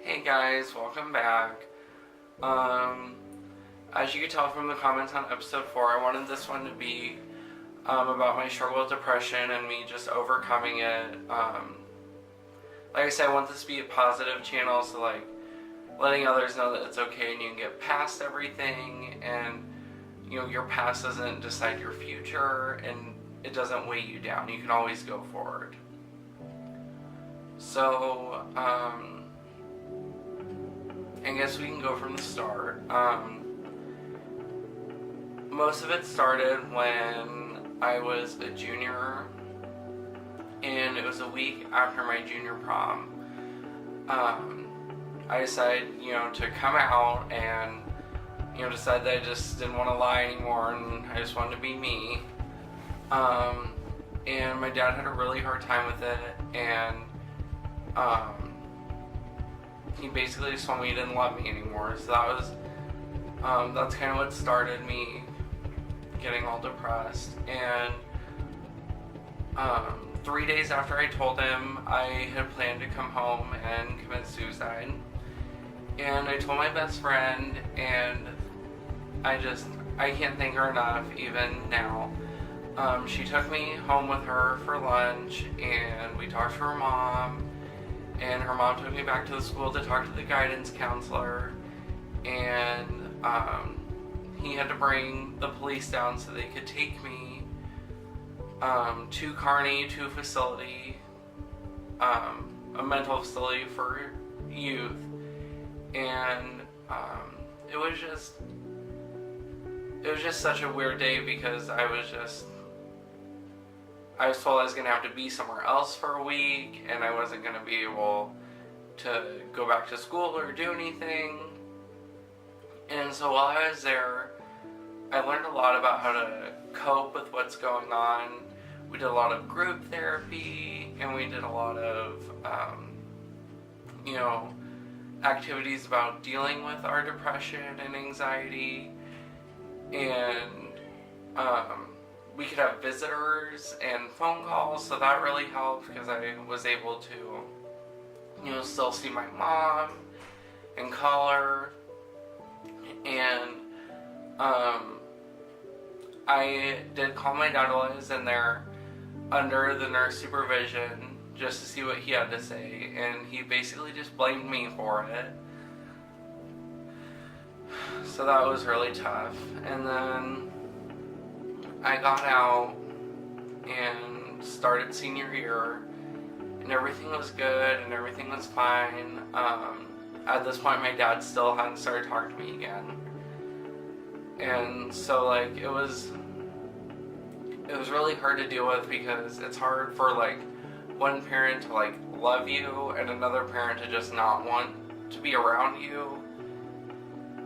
Hey guys, welcome back. Um, as you can tell from the comments on episode 4, I wanted this one to be about my struggle with depression and me just overcoming it. Like I said, I want this to be a positive channel, so like letting others know that it's okay and you can get past everything, and your past doesn't decide your future and it doesn't weigh you down. You can always go forward. So, I guess we can go from the start. Most of it started when I was a junior, and it was a week after my junior prom. I decided, to come out and, decide that I just didn't want to lie anymore and I just wanted to be me. And my dad had a really hard time with it, and he basically just told me he didn't love me anymore. So that's kind of what started me getting all depressed. And 3 days after I told him, I had planned to come home and commit suicide. And I told my best friend, and I can't thank her enough even now. She took me home with her for lunch, and we talked to her mom, and her mom took me back to the school to talk to the guidance counselor, and he had to bring the police down so they could take me to Kearney, to a facility, a mental facility for youth. And it was just such a weird day, because I was told I was going to have to be somewhere else for a week, and I wasn't going to be able to go back to school or do anything. And so while I was there, I learned a lot about how to cope with what's going on. We did a lot of group therapy, and we did a lot of, activities about dealing with our depression and anxiety. And we could have visitors and phone calls, so that really helped, because I was able to, still see my mom and call her. And I did call my dad while I was in there under the nurse supervision, just to see what he had to say, and he basically just blamed me for it. So that was really tough. And then I got out and started senior year, and everything was good and everything was fine. At this point, my dad still hadn't started talking to me again, and so it was really hard to deal with, because it's hard for one parent to love you and another parent to just not want to be around you.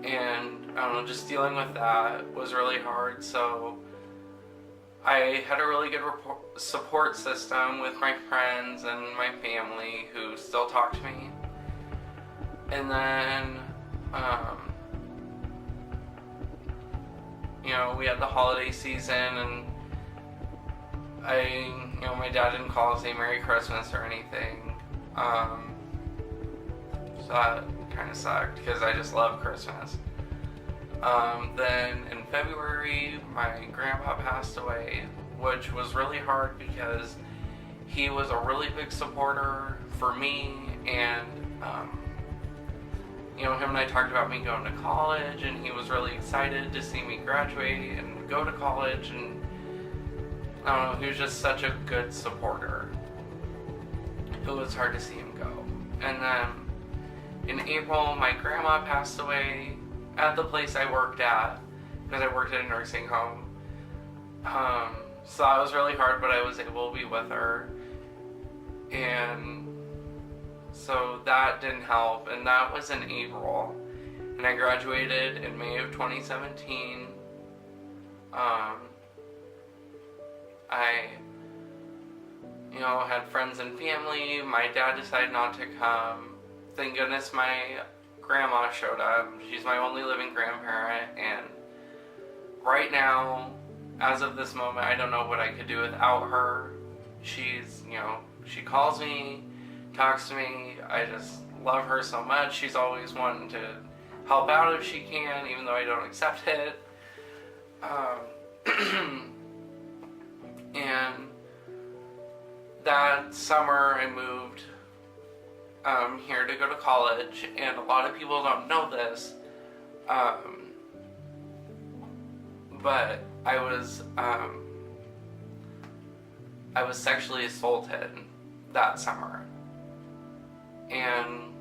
And I don't know, just dealing with that was really hard. So I had a really good support system with my friends and my family who still talk to me. And then we had the holiday season, and my dad didn't call and say Merry Christmas or anything. So that kind of sucked, because I just love Christmas. Then in February, my grandpa passed away, which was really hard, because he was a really big supporter for me, and him and I talked about me going to college, and he was really excited to see me graduate and go to college, and I don't know, he was just such a good supporter. It was hard to see him go. And then in April, my grandma passed away at the place I worked at, because I worked at a nursing home. So that was really hard, but I was able to be with her. And so that didn't help, and that was in April. And I graduated in May of 2017. I had friends and family. My dad decided not to come. Thank goodness my grandma showed up. She's my only living grandparent, and right now, as of this moment, I don't know what I could do without her. She calls me talks to me. I just love her so much. She's always wanting to help out if she can, even though I don't accept it. And that summer I moved here to go to college, and a lot of people don't know this, but I was sexually assaulted that summer, and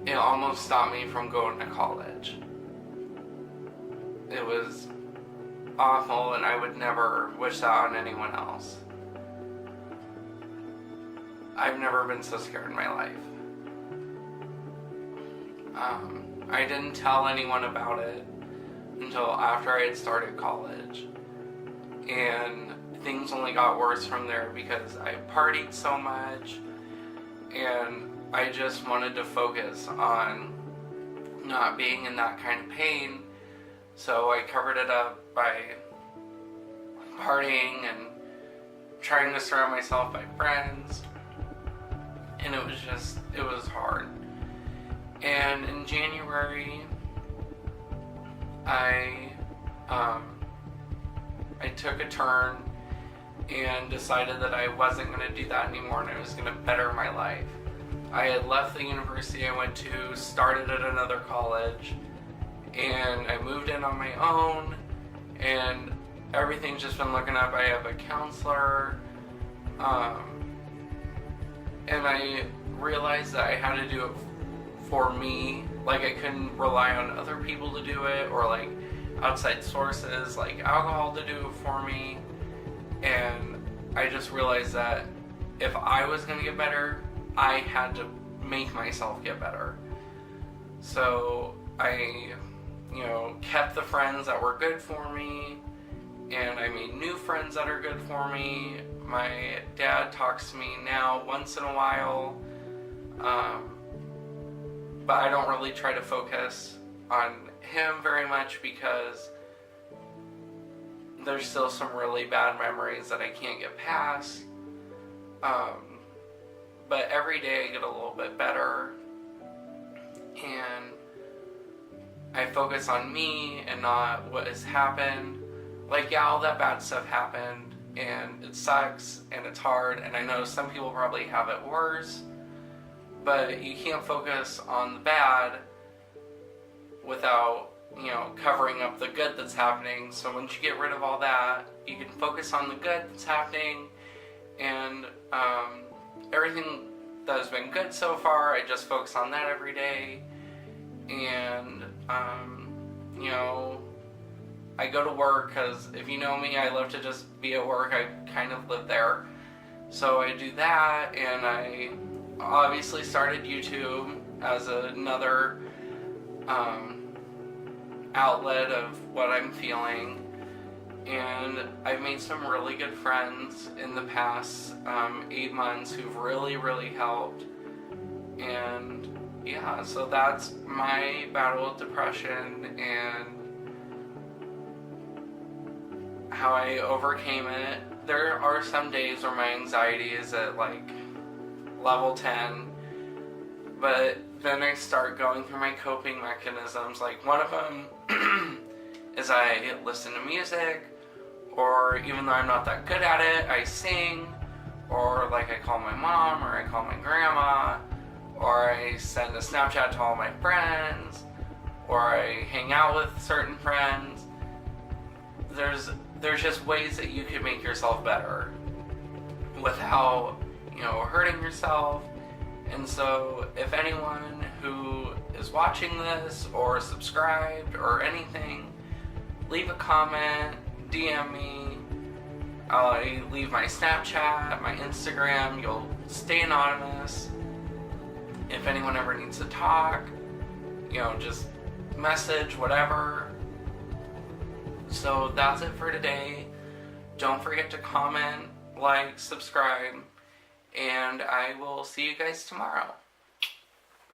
it almost stopped me from going to college. It was awful, and I would never wish that on anyone else. I've never been so scared in my life. I didn't tell anyone about it until after I had started college, and things only got worse from there because I partied so much, and I just wanted to focus on not being in that kind of pain, so I covered it up by partying and trying to surround myself by friends, and it was hard. And in January, I took a turn and decided that I wasn't going to do that anymore, and I was going to better my life. I had left the university I went to, started at another college, and I moved in on my own, and everything's just been looking up. I have a counselor, and I realized that I had to do it for me. Like, I couldn't rely on other people to do it, or like outside sources like alcohol to do it for me. And I just realized that if I was going to get better, I had to make myself get better. So I, kept the friends that were good for me, and I made new friends that are good for me. My dad talks to me now once in a while, but I don't really try to focus on him very much because there's still some really bad memories that I can't get past. But every day I get a little bit better, and I focus on me and not what has happened. Like, yeah, all that bad stuff happened, and it sucks, and it's hard, and I know some people probably have it worse, but you can't focus on the bad without, covering up the good that's happening. So once you get rid of all that, you can focus on the good that's happening, and everything that has been good so far, I just focus on that every day. And I go to work because if you know me, I love to just be at work. I kind of live there, so I do that. And I obviously started YouTube as another outlet of what I'm feeling, and I've made some really good friends in the past 8 months who've really, really helped. And yeah, so that's my battle with depression and how I overcame it. There are some days where my anxiety is at like level 10, but then I start going through my coping mechanisms. Like, one of them is I listen to music, or even though I'm not that good at it, I sing, or like I call my mom, or I call my grandma, or I send a Snapchat to all my friends, or I hang out with certain friends. There's just ways that you can make yourself better without, hurting yourself. And so if anyone who is watching this or subscribed or anything, leave a comment, DM me. I leave my Snapchat, my Instagram. You'll stay anonymous. If anyone ever needs to talk, just message, whatever. So that's it for today. Don't forget to comment, like, subscribe, and I will see you guys tomorrow.